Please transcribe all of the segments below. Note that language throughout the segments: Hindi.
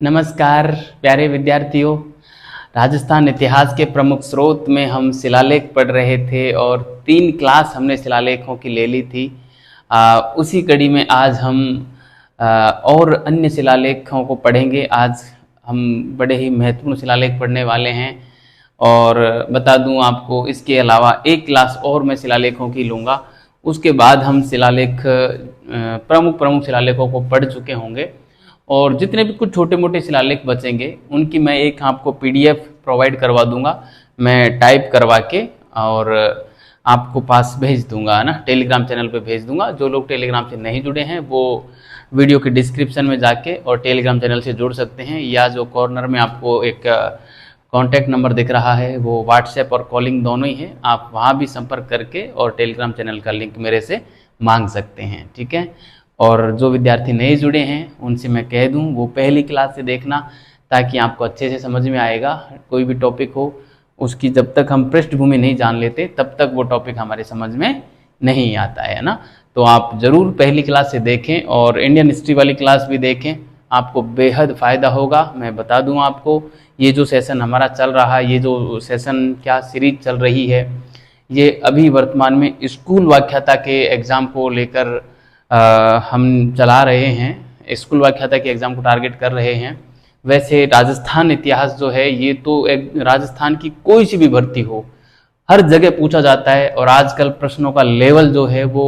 नमस्कार प्यारे विद्यार्थियों। राजस्थान इतिहास के प्रमुख स्रोत में हम शिलालेख पढ़ रहे थे और 3 क्लास हमने शिलालेखों की ले ली थी। उसी कड़ी में आज हम और अन्य शिलालेखों को पढ़ेंगे। आज हम बड़े ही महत्वपूर्ण शिलालेख पढ़ने वाले हैं और बता दूं आपको, इसके अलावा एक क्लास और मैं शिलालेखों की लूँगा। उसके बाद हम शिलालेख प्रमुख शिलालेखों को पढ़ चुके होंगे और जितने भी कुछ छोटे मोटे शिलालेख बचेंगे उनकी मैं एक आपको पीडीएफ प्रोवाइड करवा दूंगा, मैं टाइप करवा के और आपको पास भेज दूंगा, है ना, टेलीग्राम चैनल पे भेज दूंगा। जो लोग टेलीग्राम से नहीं जुड़े हैं वो वीडियो के डिस्क्रिप्शन में जाके और टेलीग्राम चैनल से जुड़ सकते हैं, या जो कॉर्नर में आपको एक कॉन्टैक्ट नंबर दिख रहा है वो व्हाट्सएप और कॉलिंग दोनों ही है, आप वहाँ भी संपर्क करके और टेलीग्राम चैनल का लिंक मेरे से मांग सकते हैं, ठीक है। और जो विद्यार्थी नए जुड़े हैं उनसे मैं कह दूं वो पहली क्लास से देखना, ताकि आपको अच्छे से समझ में आएगा। कोई भी टॉपिक हो उसकी जब तक हम पृष्ठभूमि नहीं जान लेते तब तक वो टॉपिक हमारे समझ में नहीं आता है ना। तो आप ज़रूर पहली क्लास से देखें और इंडियन हिस्ट्री वाली क्लास भी देखें, आपको बेहद फ़ायदा होगा। मैं बता दूं आपको, ये जो सेशन हमारा चल रहा है, ये जो सेशन क्या सीरीज चल रही है, ये अभी वर्तमान में स्कूल व्याख्याता के एग्ज़ाम को लेकर हम चला रहे हैं। स्कूल व्याख्याता के एग्ज़ाम को टारगेट कर रहे हैं। वैसे राजस्थान इतिहास जो है ये तो एक राजस्थान की कोई सी भी भर्ती हो हर जगह पूछा जाता है, और आजकल प्रश्नों का लेवल जो है वो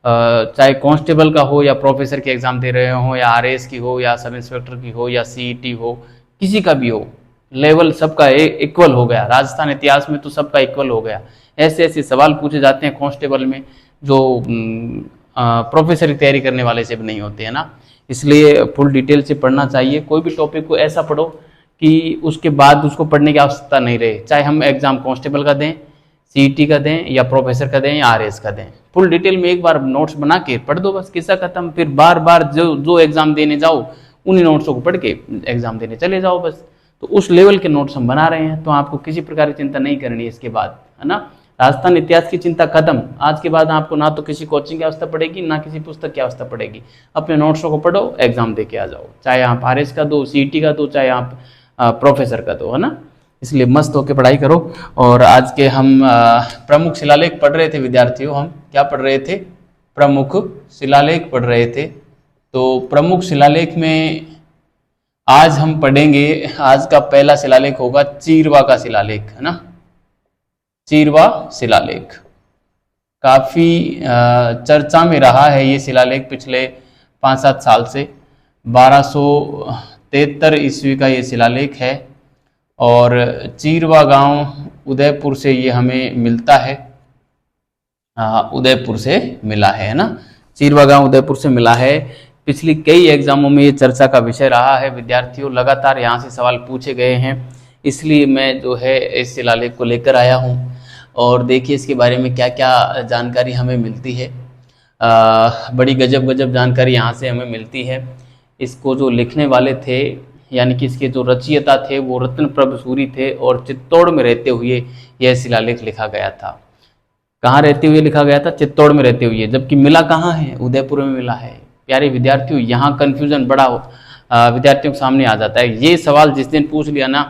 चाहे कांस्टेबल का हो या प्रोफेसर के एग्ज़ाम दे रहे हो या आरएएस की हो या सब इंस्पेक्टर की हो या सीईटी हो, किसी का भी हो, लेवल सबका इक्वल हो गया। राजस्थान इतिहास में तो सबका इक्वल हो गया। ऐसे ऐसे सवाल पूछे जाते हैं कांस्टेबल में जो प्रोफेसर की तैयारी करने वाले से भी नहीं होते, है ना। इसलिए फुल डिटेल से पढ़ना चाहिए। कोई भी टॉपिक को ऐसा पढ़ो कि उसके बाद उसको पढ़ने की आवश्यकता नहीं रहे, चाहे हम एग्जाम कांस्टेबल का दें, सीईटी का दें या प्रोफेसर का दें या आरएएस का दें। फुल डिटेल में एक बार नोट्स बना के पढ़ दो, बस किस्सा खत्म। फिर बार बार जो एग्जाम देने जाओ उन्हीं नोट्सों को पढ़ के एग्जाम देने चले जाओ बस। तो उस लेवल के नोट्स हम बना रहे हैं, तो आपको किसी प्रकार की चिंता नहीं करनी है इसके बाद, है ना। राजस्थान इतिहास की चिंता खत्म। आज के बाद आपको ना तो किसी कोचिंग की आवश्यकता पड़ेगी ना किसी पुस्तक की आवश्यकता पड़ेगी। अपने नोट्सों को पढ़ो, एग्जाम दे के आ जाओ, चाहे आप आरएस का दो, सीईटी का दो, चाहे आप प्रोफेसर का दो, है ना। इसलिए मस्त होकर पढ़ाई करो। और आज के हम प्रमुख शिलालेख पढ़ रहे थे विद्यार्थियों। हम क्या पढ़ रहे थे? प्रमुख शिलालेख पढ़ रहे थे। तो प्रमुख शिलालेख में आज हम पढ़ेंगे, आज का पहला शिलालेख होगा चीरवा का शिलालेख, है ना। चीरवा शिलालेख काफी चर्चा में रहा है ये शिलालेख पिछले 5-7 साल से। 1273 ईस्वी का ये शिलालेख है और चीरवा गांव उदयपुर से ये हमें मिलता है। उदयपुर से मिला है ना। चीरवा गांव उदयपुर से मिला है। पिछली कई एग्जामों में ये चर्चा का विषय रहा है विद्यार्थियों, लगातार यहाँ से सवाल पूछे गए हैं, इसलिए मैं जो है इस शिलालेख को लेकर आया हूँ। और देखिए इसके बारे में क्या क्या जानकारी हमें मिलती है। बड़ी गजब जानकारी यहाँ से हमें मिलती है। इसको जो लिखने वाले थे, यानी कि इसके जो रचयिता थे वो रत्नप्रभ सूरी थे और चित्तौड़ में रहते हुए यह शिलालेख लिखा गया था। कहाँ रहते हुए लिखा गया था? चित्तौड़ में रहते हुए। जबकि मिला कहाँ है? उदयपुर में मिला है। प्यारे विद्यार्थियों, यहाँ कन्फ्यूजन बड़ा विद्यार्थियों के सामने आ जाता है। ये सवाल जिस दिन पूछ लिया ना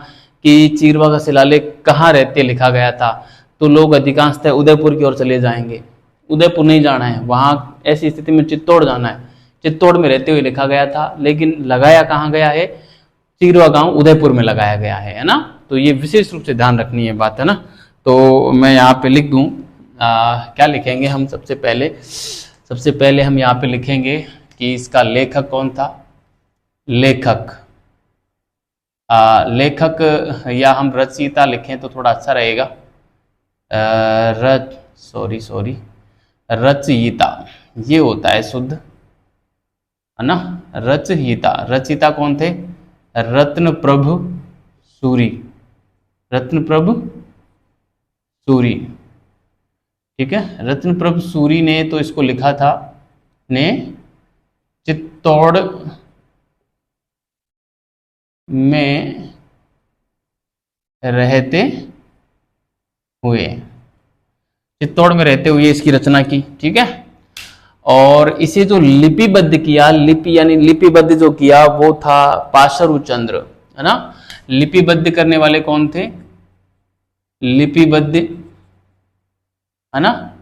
कि चीरवा का शिलालेख कहाँ रहते लिखा गया था, तो लोग अधिकांशतः उदयपुर की ओर चले जाएंगे। उदयपुर नहीं जाना है, वहाँ ऐसी स्थिति में चित्तौड़ जाना है। चित्तौड़ में रहते हुए लिखा गया था, लेकिन लगाया कहाँ गया है? चीरवा गांव उदयपुर में लगाया गया है ना। तो ये विशेष रूप से ध्यान रखनी है बात, है ना। तो मैं यहाँ पे लिख दूँ, क्या लिखेंगे हम? सबसे पहले हम यहाँ पे लिखेंगे कि इसका लेखक कौन था। लेखक या हम रचयिता लिखें तो थोड़ा अच्छा रहेगा। रचयिता ये होता है शुद्ध, है ना। रचयिता कौन थे? रत्नप्रभ सूरी। ठीक है। रत्नप्रभ सूरी ने तो इसको लिखा था, ने चित्तौड़ में रहते हुए इसकी रचना की, ठीक है। और इसे जो लिपिबद्ध किया, लिपि यानी लिपिबद्ध जो किया वो था पाशरुचंद्र, है ना। लिपिबद्ध करने वाले कौन थे? लिपिबद्ध, है ना।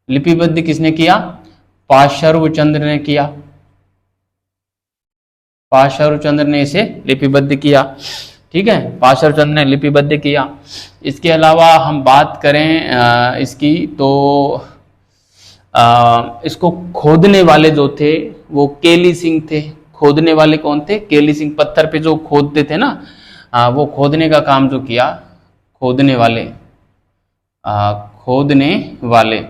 लिपिबद्ध किसने किया? पाशरुचंद्र ने किया। पाशरुचंद्र ने इसे लिपिबद्ध किया, ठीक है। पाशरुचंद्र ने लिपिबद्ध किया। इसके अलावा हम बात करें इसकी तो इसको खोदने वाले जो थे वो केली सिंह थे। खोदने वाले कौन थे? केली सिंह। पत्थर पे जो खोदते थे ना, वो खोदने का काम जो किया, खोदने वाले, खोदने वाले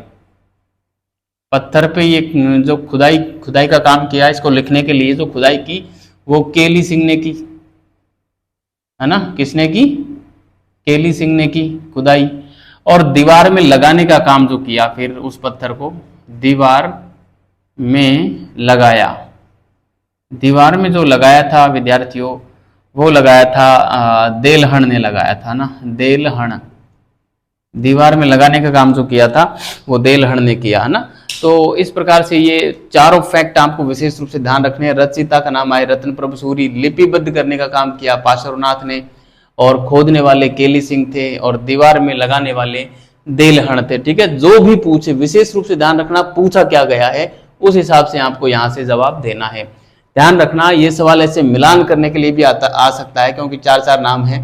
पत्थर पे ये जो खुदाई का काम किया, इसको लिखने के लिए जो खुदाई की वो केली सिंह ने की, है ना। किसने की? केली सिंह ने की खुदाई। और दीवार में लगाने का काम जो किया, फिर उस पत्थर को दीवार में लगाया। दीवार में जो लगाया था विद्यार्थियों, वो लगाया था देलहण ने लगाया था ना, देलहण। दीवार में लगाने का काम जो किया था वो देलहण ने किया, है ना। तो इस प्रकार से ये चारों फैक्ट आपको विशेष रूप से ध्यान रखने हैं। रचयिता का नाम आए रत्न प्रभु सूरी, लिपिबद्ध करने का काम किया पार्श्वनाथ ने, और खोदने वाले केली सिंह थे, और दीवार में लगाने वाले देलहण थे, ठीक है। जो भी पूछे विशेष रूप से ध्यान रखना पूछा क्या गया है, उस हिसाब से आपको यहाँ से जवाब देना है। ध्यान रखना ये सवाल ऐसे मिलान करने के लिए भी आ सकता है, क्योंकि 4 नाम है।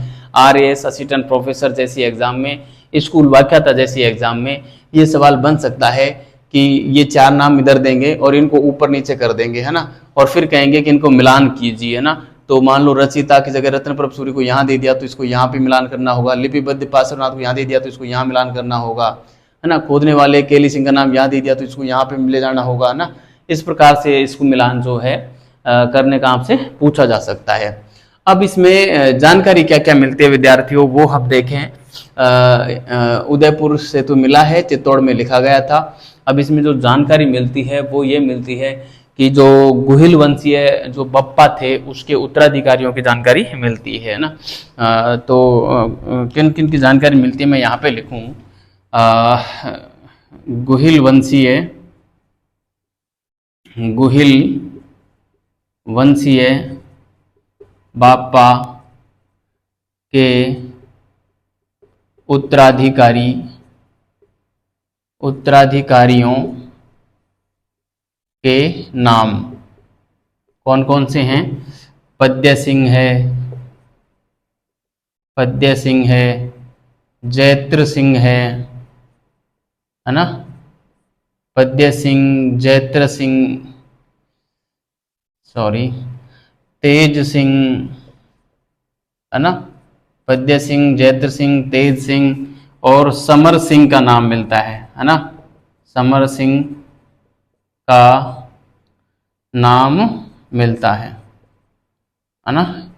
RAS असिस्टेंट प्रोफेसर जैसी एग्जाम में, स्कूल व्याख्याता जैसी एग्जाम में ये सवाल बन सकता है कि ये 4 नाम इधर देंगे और इनको ऊपर नीचे कर देंगे, है ना, और फिर कहेंगे कि इनको मिलान कीजिए, है ना। तो मान लो रचयिता की जगह रत्न प्रभु सूरी को यहाँ दे दिया तो इसको यहाँ पे मिलान करना होगा, लिपिबद्ध पार्श्वनाथ को यहाँ दे दिया तो इसको यहाँ मिलान करना होगा, है ना। खोदने वाले केली सिंह का नाम यहाँ दे दिया तो इसको यहाँ पे ले जाना होगा, है ना। इस प्रकार से इसको मिलान जो है करने का आपसे पूछा जा सकता है। अब इसमें जानकारी क्या क्या मिलती है विद्यार्थियों, वो हम देखें। उदयपुर से तो मिला है, चित्तौड़ में लिखा गया था। अब इसमें जो जानकारी मिलती है वो ये मिलती है कि जो गुहिल वंशीय जो बप्पा थे उसके उत्तराधिकारियों की जानकारी मिलती है ना। तो किन किन की जानकारी मिलती है मैं यहाँ पे लिखूँ। गुहिल वंशीय बाप्पा के उत्तराधिकारियों के नाम कौन कौन से हैं? पद्य सिंह है, जैत्र सिंह है ना। पद्य सिंह, जैत्र सिंह, सॉरी, तेज सिंह, है ना। पद्य सिंह, जैत्र सिंह, तेज सिंह और समर सिंह का नाम मिलता है ना। समर सिंह का नाम मिलता है ना।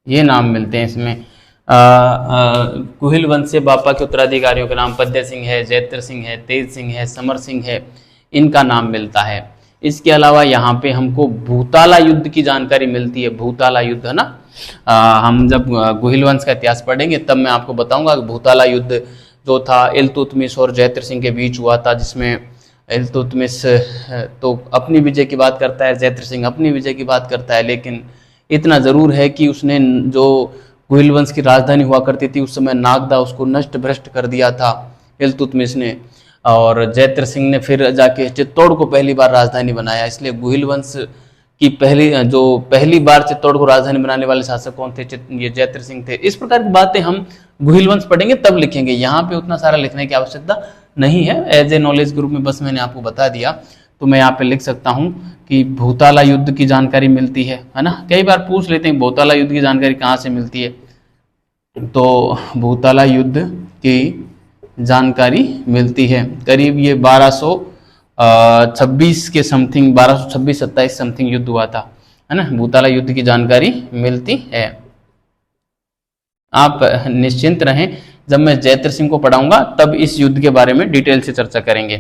ये नाम मिलते हैं इसमें। गुहिल वंश बापा के उत्तराधिकारियों के नाम पद्य सिंह है, जैत्र सिंह है, तेज सिंह है, समर सिंह है, इनका नाम मिलता है। इसके अलावा यहाँ पे हमको भूताला युद्ध की जानकारी मिलती है। भूताला युद्ध, है ना। हम जब गुहिल वंश का इतिहास पढ़ेंगे तब मैं आपको बताऊंगा कि भूताला युद्ध जो था इल्तुतमिश और जैत्र सिंह के बीच हुआ था, जिसमें इल्तुतमिश तो अपनी विजय की बात करता है, जैत्र सिंह अपनी विजय की बात करता है, लेकिन इतना जरूर है कि उसने जो गुहिल वंश की राजधानी हुआ करती थी उस समय नागदा, उसको नष्ट भ्रष्ट कर दिया था इल्तुतमिश ने, और जैत्र सिंह ने फिर जाके चित्तौड़ को पहली बार राजधानी बनाया। इसलिए गुहिल वंश की पहली बार चित्तौड़ को राजधानी बनाने वाले शासक कौन थे? ये जैत्र सिंह थे। इस प्रकार की बातें हम गुहिल वंश पढ़ेंगे तब लिखेंगे, यहाँ पे उतना सारा लिखने की आवश्यकता नहीं है। एज ए नॉलेज ग्रुप में बस मैंने आपको बता दिया, तो मैं यहाँ पे लिख सकता हूँ कि भूताला युद्ध की जानकारी मिलती है ना। कई बार पूछ लेते हैं भूताला युद्ध की जानकारी कहाँ से मिलती है, तो भूताला युद्ध की जानकारी मिलती है करीब ये 1226 के समथिंग, 1226-27 समथिंग युद्ध हुआ था, है ना। भूताला युद्ध की जानकारी मिलती है। आप निश्चिंत रहें, जब मैं जैत्र सिंह को पढ़ाऊंगा तब इस युद्ध के बारे में डिटेल से चर्चा करेंगे,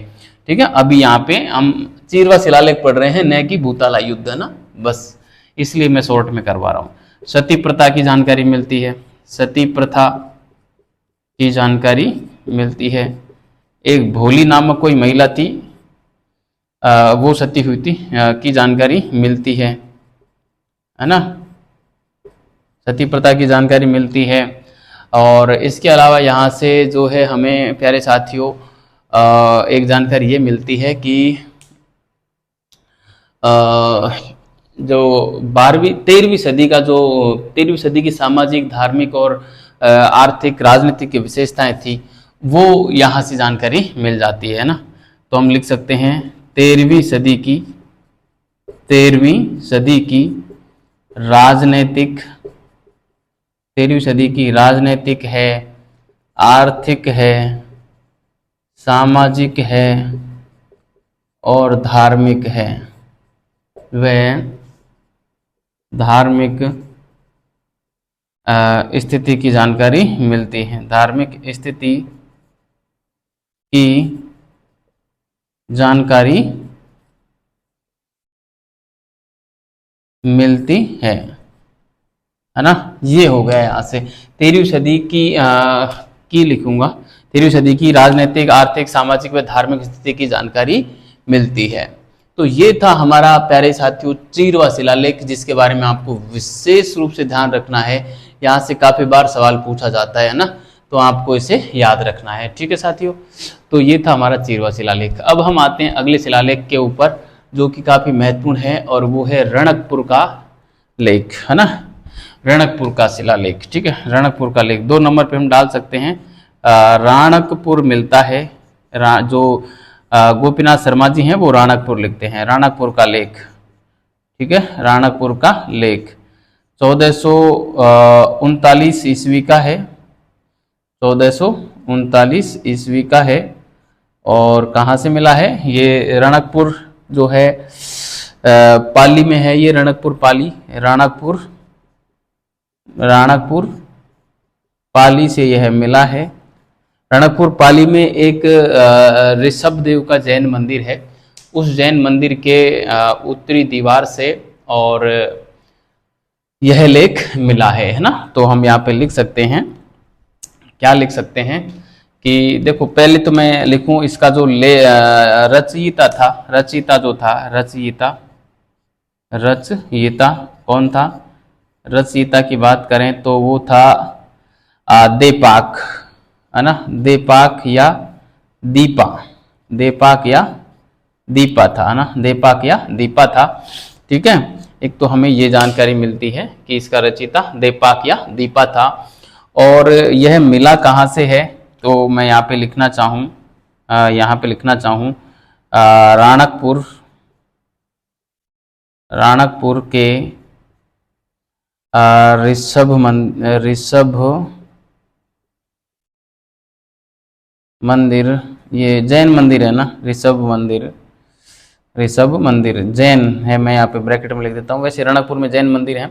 ठीक है। अभी यहाँ पे हम चीरवा शिलालेख पढ़ रहे हैं, न कि भूताला युद्ध, है ना, बस इसलिए मैं शॉर्ट में करवा रहा हूँ। सती प्रथा की जानकारी मिलती है। सती प्रथा की जानकारी मिलती है। एक भोली नामक कोई महिला थी, वो सती की जानकारी मिलती है ना, सती प्रथा की जानकारी मिलती है। और इसके अलावा यहाँ से जो है हमें प्यारे साथियों एक जानकारी ये मिलती है कि जो 13वीं सदी का जो 13वीं सदी की सामाजिक, धार्मिक और आर्थिक, राजनीतिक की विशेषताएं थी, वो यहाँ से जानकारी मिल जाती है ना। तो हम लिख सकते हैं 13वीं सदी की राजनीतिक, 13वीं सदी की राजनीतिक है, आर्थिक है, सामाजिक है और धार्मिक है। वह धार्मिक स्थिति की जानकारी मिलती है, धार्मिक स्थिति की जानकारी मिलती है ना। ये हो गया यहाँ से 13वीं सदी की लिखूंगा, 13वीं सदी की राजनीतिक, आर्थिक, सामाजिक व धार्मिक स्थिति की जानकारी मिलती है। तो ये था हमारा प्यारे साथियों 13वां शिलालेख, जिसके बारे में आपको विशेष रूप से ध्यान रखना है। यहाँ से काफी बार सवाल पूछा जाता है ना, तो आपको इसे याद रखना है। ठीक है साथियों, तो ये था हमारा 13वां शिलालेख। अब हम आते हैं अगले शिलालेख के ऊपर, जो कि काफी महत्वपूर्ण है, और वो है रणकपुर का लेख, है ना, रणकपुर का शिलालेख। ठीक है, रणकपुर का लेख 2 नंबर पे हम डाल सकते हैं। राणकपुर मिलता है, जो गोपीनाथ शर्मा जी हैं वो राणकपुर लिखते हैं, राणकपुर का लेख। ठीक है, राणकपुर का लेख 1439 ईस्वी का है, 1439 ईस्वी का है। और कहाँ से मिला है ये रणकपुर, जो है पाली में है ये रणकपुर, पाली, राणकपुर पाली से यह मिला है। रणकपुर पाली में एक ऋषभ देव का जैन मंदिर है, उस जैन मंदिर के उत्तरी दीवार से और यह लेख मिला है ना। तो हम यहाँ पे लिख सकते हैं, क्या लिख सकते हैं कि देखो, पहले तो मैं लिखूं इसका जो रचयिता था, रचयिता जो था, रचयिता कौन था, रचयिता की बात करें तो वो था देपाक, है ना, देपाक या दीपा, देपाक या दीपा था, है ना, देपाक या दीपा था। ठीक है, एक तो हमें ये जानकारी मिलती है कि इसका रचयिता देपाक या दीपा था। और यह मिला कहाँ से है, तो मैं यहाँ पे लिखना चाहूँ राणकपुर के ऋषभ मंदिर, ये जैन मंदिर है ना, ऋषभ मंदिर जैन है। मैं यहाँ पे ब्रैकेट में लिख देता हूँ, वैसे रणकपुर में जैन मंदिर है,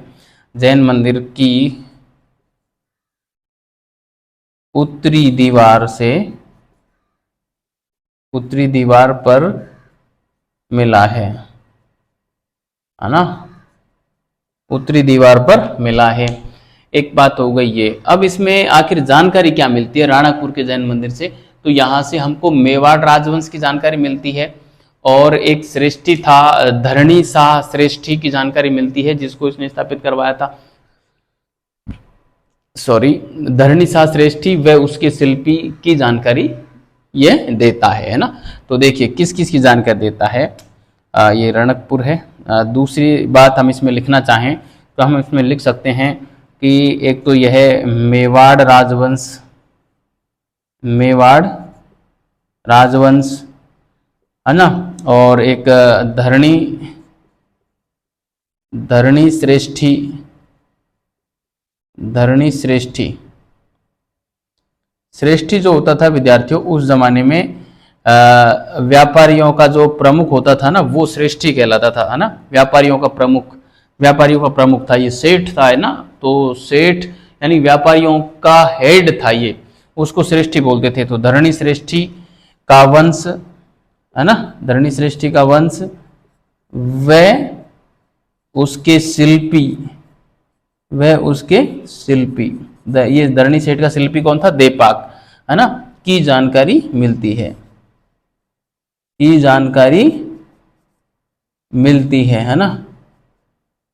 जैन मंदिर की उत्तरी दीवार पर मिला है ना, उत्तरी दीवार पर मिला है। एक बात हो गई ये। अब इसमें आखिर जानकारी क्या मिलती है राणकपुर के जैन मंदिर से, तो यहाँ से हमको मेवाड़ राजवंश की जानकारी मिलती है, और एक श्रेष्ठी था, धरणी शाह श्रेष्ठी की जानकारी मिलती है, जिसको इसने स्थापित करवाया था, धरणी शाह श्रेष्ठी, व उसके शिल्पी की जानकारी ये देता है ना। तो देखिए किस किस की जानकारी देता है, ये रणकपुर है। दूसरी बात हम इसमें लिखना चाहें तो हम इसमें लिख सकते हैं कि एक तो यह मेवाड़ राजवंश है ना, और एक धरणी श्रेष्ठी जो होता था विद्यार्थियों, उस जमाने में व्यापारियों का जो प्रमुख होता था ना, वो श्रेष्ठी कहलाता था, है ना, व्यापारियों का प्रमुख था, ये सेठ था, है ना। तो सेठ यानी व्यापारियों का हेड था ये, उसको श्रेष्ठी बोलते थे। तो धरणी श्रेष्ठी का वंश, है ना, धरणी श्रेष्ठी का वंश, व उसके शिल्पी, ये धरणी सेठ का शिल्पी कौन था, देपाक, है ना, की जानकारी मिलती है, की जानकारी मिलती है ना,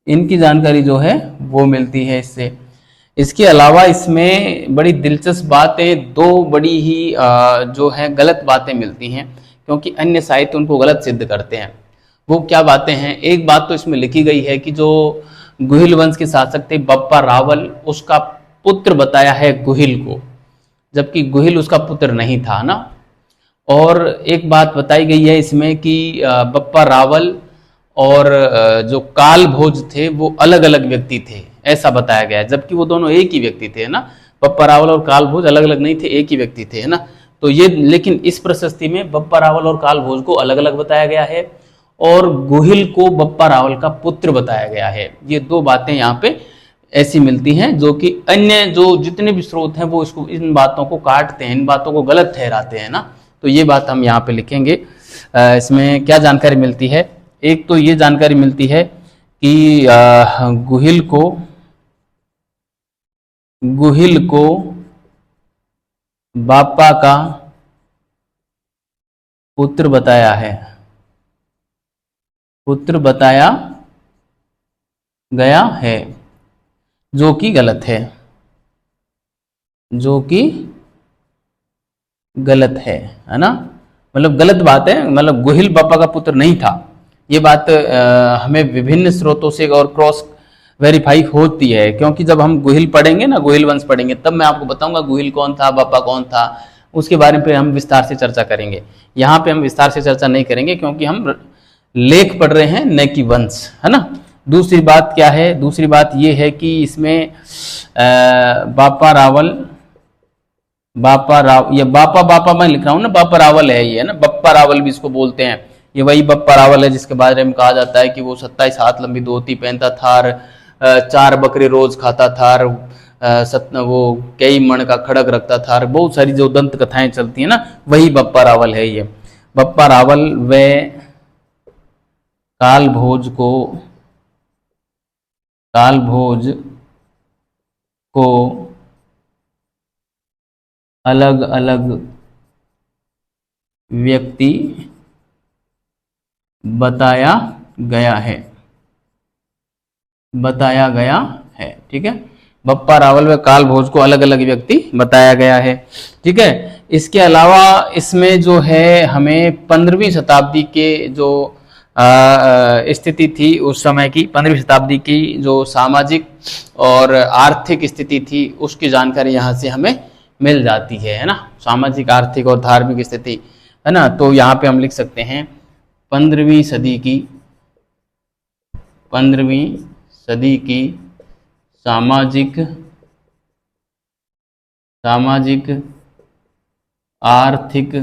इनकी जानकारी जो है वो मिलती है इससे। इसके अलावा इसमें बड़ी दिलचस्प बातें, दो बड़ी ही जो है गलत बातें मिलती हैं, क्योंकि अन्य साहित्य उनको गलत सिद्ध करते हैं। वो क्या बातें हैं? एक बात तो इसमें लिखी गई है कि जो गुहिल वंश के शासक थे बप्पा रावल, उसका पुत्र बताया है गुहिल को, जबकि गुहिल उसका पुत्र नहीं था ना। और एक बात बताई गई है इसमें कि बप्पा रावल और जो काल भोज थे वो अलग अलग व्यक्ति थे, ऐसा बताया गया है, जबकि वो दोनों एक ही व्यक्ति थे, है ना। बप्पा रावल और काल भोज अलग अलग नहीं थे, एक ही व्यक्ति थे, है ना। तो ये, लेकिन इस प्रशस्ति में बप्पा रावल और काल भोज को अलग अलग बताया गया है और गुहिल को बप्पा रावल का पुत्र बताया गया है। ये दो बातें यहाँ पे ऐसी मिलती हैं जो कि अन्य जो जितने भी स्रोत हैं वो इसको, इन बातों को काटते हैं, इन बातों को गलत ठहराते हैं ना। तो ये बात हम यहाँ पे लिखेंगे। इसमें क्या जानकारी मिलती है? एक तो ये जानकारी मिलती है कि गुहिल को बापा का पुत्र बताया है, पुत्र बताया गया है, जो कि गलत है, जो कि गलत है ना। मतलब गलत बात है, मतलब गुहिल बापा का पुत्र नहीं था। ये बात हमें विभिन्न स्रोतों से और क्रॉस वेरीफाई होती है, क्योंकि जब हम गुहिल पढ़ेंगे ना, गुहिल वंश पढ़ेंगे, तब मैं आपको बताऊंगा गुहिल कौन था, बापा कौन था, उसके बारे में हम विस्तार से चर्चा करेंगे। यहाँ पे हम विस्तार से चर्चा नहीं करेंगे क्योंकि हम लेख पढ़ रहे हैं न कि वंश, है ना। दूसरी बात क्या है? दूसरी बात ये है कि इसमें बापा रावल, ये बापा मैं लिख रहा हूँ ना, बापा रावल है ये, है ना, बप्पा रावल भी इसको बोलते हैं। ये वही बप्पा रावल है जिसके बारे में कहा जाता है कि वो 27 हाथ लंबी धोती पहनता था और 4 बकरे रोज खाता था और वो कई मण का खड़ग रखता था और बहुत सारी जो दंत कथाएं चलती है ना, वही बप्पा रावल है ये। बप्पा रावल व काल भोज को अलग अलग व्यक्ति बताया गया है, ठीक है। बप्पा रावल व काल भोज को अलग अलग व्यक्ति बताया गया है, ठीक है। इसके अलावा इसमें जो है हमें 15वीं शताब्दी के जो स्थिति थी, उस समय की 15वीं शताब्दी की जो सामाजिक और आर्थिक स्थिति थी उसकी जानकारी यहाँ से हमें मिल जाती है ना। सामाजिक, आर्थिक और धार्मिक स्थिति, है ना। तो यहाँ पे हम लिख सकते हैं 15वीं सदी की सामाजिक आर्थिक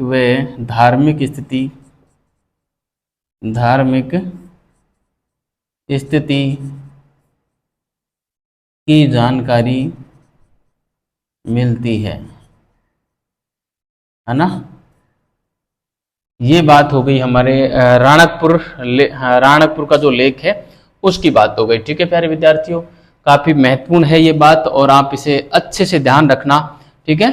व धार्मिक स्थिति की जानकारी मिलती है ना। ये बात हो गई हमारे राणकपुर का जो लेख है उसकी बात हो गई, ठीक है प्यारे विद्यार्थियों। काफी महत्वपूर्ण है ये बात और आप इसे अच्छे से ध्यान रखना, ठीक है।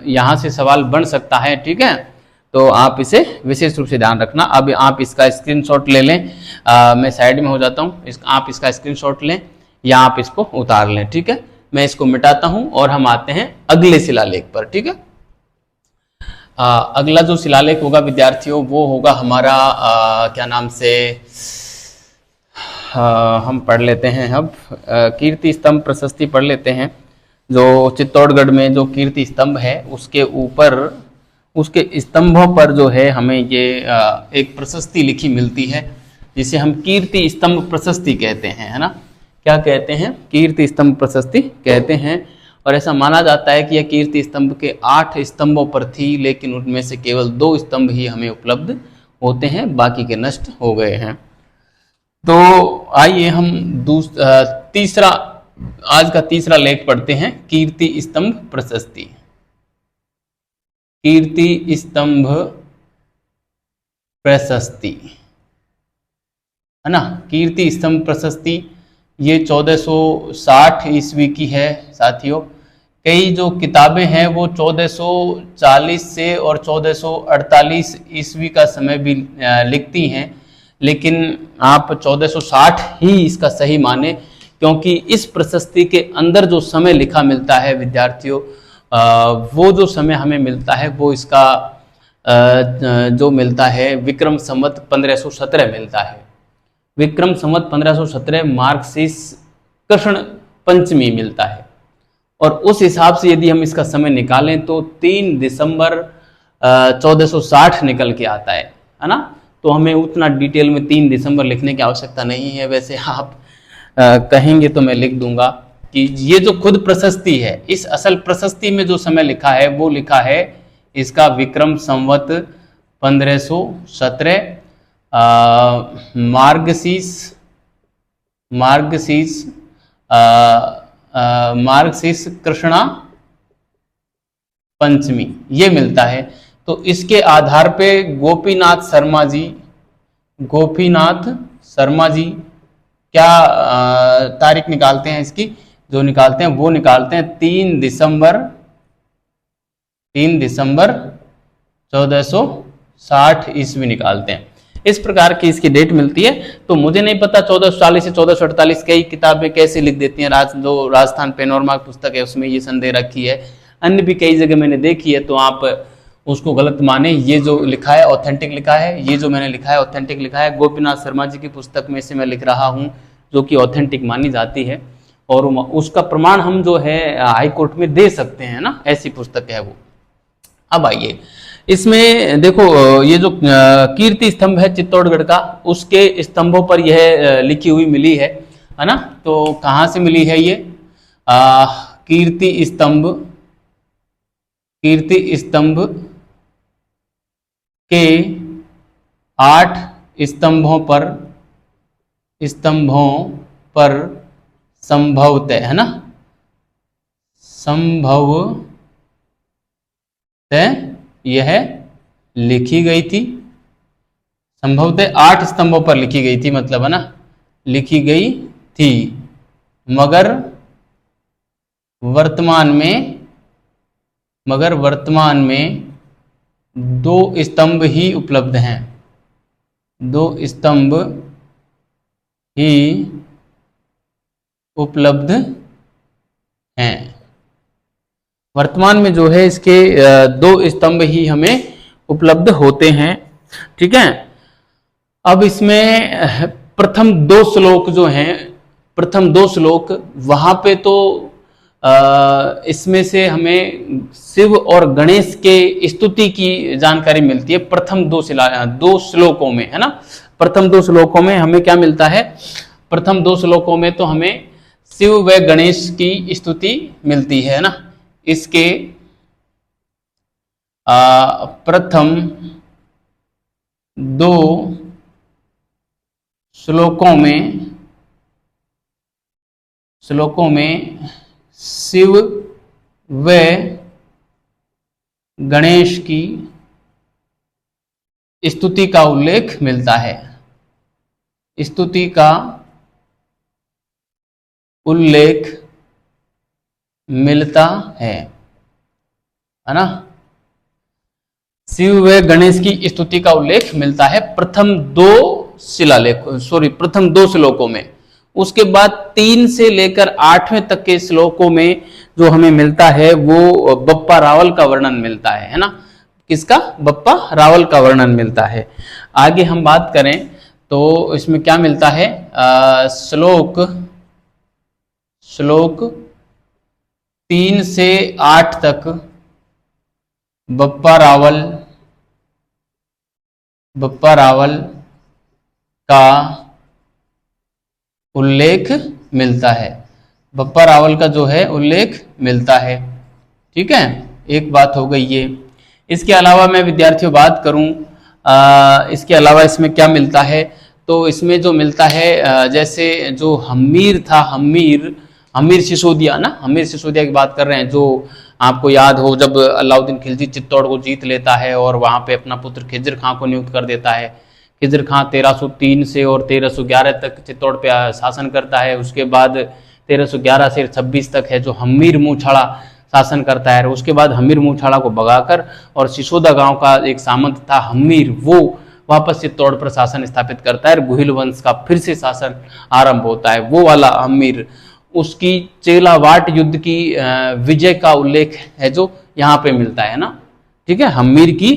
यहाँ से सवाल बन सकता है, ठीक है, तो आप इसे विशेष रूप से ध्यान रखना। अब आप इसका स्क्रीनशॉट ले लें, मैं साइड में हो जाता हूँ, आप इसका स्क्रीनशॉट लें या आप इसको उतार लें, ठीक है। मैं इसको मिटाता हूँ और हम आते हैं अगले शिलालेख पर, ठीक है। अगला जो शिलालेख होगा विद्यार्थियों वो होगा हमारा क्या नाम से हम पढ़ लेते हैं अब कीर्ति स्तंभ प्रशस्ति पढ़ लेते हैं। जो चित्तौड़गढ़ में जो कीर्ति स्तंभ है उसके ऊपर, उसके स्तंभों पर जो है हमें ये एक प्रशस्ति लिखी मिलती है जिसे हम कीर्ति स्तंभ प्रशस्ति कहते हैं, है ना। क्या कहते हैं? कीर्ति स्तंभ प्रशस्ति कहते हैं। और ऐसा माना जाता है कि यह कीर्ति स्तंभ के 8 स्तंभों पर थी, लेकिन उनमें से केवल 2 स्तंभ ही हमें उपलब्ध होते हैं, बाकी के नष्ट हो गए हैं। तो आइए हम आज का तीसरा लेख पढ़ते हैं, कीर्ति स्तंभ प्रशस्ति। कीर्ति स्तंभ प्रशस्ति, है ना। कीर्ति स्तंभ प्रशस्ति ये 1460 ईस्वी की है साथियों। कई जो किताबें हैं वो 1440 से और 1448 ईस्वी का समय भी लिखती हैं, लेकिन आप 1460 ही इसका सही माने, क्योंकि इस प्रशस्ति के अंदर जो समय लिखा मिलता है विद्यार्थियों, वो जो समय हमें मिलता है वो इसका जो मिलता है विक्रम संवत 1517 मिलता है। विक्रम संवत 1517 मार्गशीर्ष कृष्ण पंचमी मिलता है, और उस हिसाब से यदि हम इसका समय निकालें तो 3 दिसंबर 1460 निकल के आता है ना। तो हमें उतना डिटेल में 3 दिसंबर लिखने की आवश्यकता नहीं है। वैसे आप कहेंगे तो मैं लिख दूंगा कि ये जो खुद प्रशस्ति है, इस असल प्रशस्ति में जो समय लिखा है वो लिखा है इसका विक्रम संवत 1517 मार्गशीर्ष कृष्णा पंचमी ये मिलता है। तो इसके आधार पे गोपीनाथ शर्मा जी क्या तारीख निकालते हैं इसकी, जो निकालते हैं वो निकालते हैं 3 दिसंबर 1460 ईस्वी निकालते हैं। इस प्रकार की इसकी डेट मिलती है। तो मुझे नहीं पता 1440 से 1448 कई किताबें कैसे लिख देती हैं। जो राजस्थान पेनोरमा पुस्तक है उसमें ये संदेह रखी है, अन्य भी कई जगह मैंने देखी है, तो आप उसको गलत माने। ये जो लिखा है ऑथेंटिक लिखा है, ये जो मैंने लिखा है ऑथेंटिक लिखा है। गोपीनाथ शर्मा जी की पुस्तक में से मैं लिख रहा हूँ जो कि ऑथेंटिक मानी जाती है, और उसका प्रमाण हम जो है हाई कोर्ट में दे सकते हैं ना, ऐसी पुस्तक है वो। अब आइए इसमें देखो, ये जो कीर्ति स्तंभ है चित्तौड़गढ़ का, उसके स्तंभों पर यह लिखी हुई मिली है ना। तो कहाँ से मिली है ये कीर्ति स्तंभ के 8 स्तंभों पर संभवतः है ना, यह लिखी गई थी। संभवतः 8 स्तंभों पर लिखी गई थी, मतलब है ना, लिखी गई थी, मगर वर्तमान में 2 स्तंभ ही उपलब्ध हैं। 2 स्तंभ ही उपलब्ध हैं। वर्तमान में जो है इसके 2 स्तंभ ही हमें उपलब्ध होते हैं। ठीक है। अब इसमें प्रथम 2 श्लोक जो हैं, प्रथम 2 श्लोक वहां पे तो इसमें से हमें शिव और गणेश के स्तुति की जानकारी मिलती है प्रथम 2 श्लोकों में, है ना। प्रथम 2 श्लोकों में हमें क्या मिलता है, प्रथम 2 श्लोकों में तो हमें शिव व गणेश की स्तुति मिलती है ना। इसके प्रथम 2 श्लोकों में शिव व गणेश की स्तुति का उल्लेख मिलता है। स्तुति का उल्लेख मिलता है ना। शिव व गणेश की स्तुति का उल्लेख मिलता है प्रथम 2 श्लोकों में। उसके बाद 3 से लेकर 8वें तक के श्लोकों में जो हमें मिलता है वो बप्पा रावल का वर्णन मिलता है ना। किसका? बप्पा रावल का वर्णन मिलता है। आगे हम बात करें तो इसमें क्या मिलता है, श्लोक 3 से 8 तक बप्पा रावल का उल्लेख मिलता है। बप्पा रावल का जो है उल्लेख मिलता है। ठीक है, एक बात हो गई ये। इसके अलावा मैं विद्यार्थियों बात करूं, इसके अलावा इसमें क्या मिलता है, तो इसमें जो मिलता है जैसे जो हम्मीर था, हम्मीर सिसोदिया ना, हम्मीर सिसोदिया की बात कर रहे हैं, जो आपको याद हो जब अलाउद्दीन खिलजी चित्तौड़ को जीत लेता है और वहां पे अपना पुत्र खिज्र खां को नियुक्त कर देता है। खिज्र खां 1303 से और 1311 तक चित्तौड़ पे शासन करता है। उसके बाद 1311 से 26 तक है जो हम्मीर मूछड़ा शासन करता है। उसके बाद हमीर मूछाड़ा को भगाकर और सिसोदा गांव का एक सामंत था हमीर, वो वापस से तौड़ पर शासन स्थापित करता है। गुहिल वंश का फिर से शासन आरंभ होता है। वो वाला हमीर, उसकी चेलावाट युद्ध की विजय का उल्लेख है जो यहाँ पे मिलता है ना। ठीक है, हमीर की